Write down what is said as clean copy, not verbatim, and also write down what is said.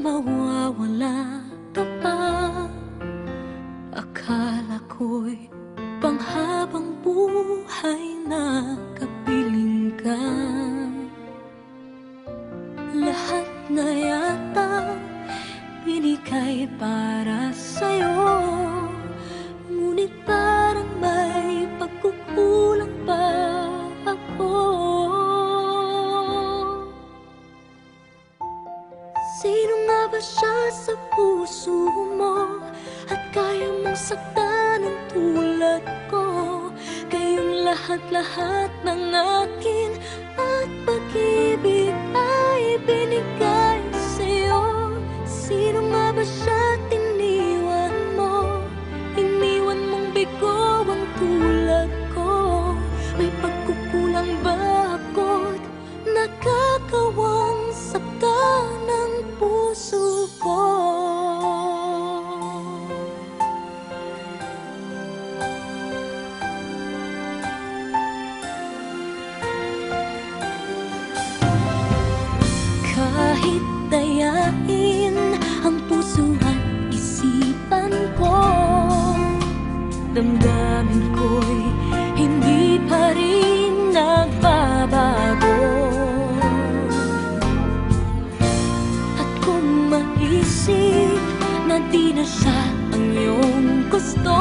mawawala ka pa. Akala ko'y panghabang buhay na kapiling ka. Lahat na yata binigay para sa'yo, ngunit parang may pagkukulang pa ako. Sino nga ba siya sa puso mo at kaya mong saktan ng tulad ko? Kayong lahat-lahat ng akin at pag-ibig ay binigay sa'yo. Sino nga ba siya tiniwan mo? Iniwan mong bigo ang tulad ko. May pagkukulang ba ako't nakakawang saktan ng puso ko? Kahit dayain ang puso at isipan ko, damdamin ko'y hindi pa rin nagbabago. At kung maisip na di na siya ang iyong gusto,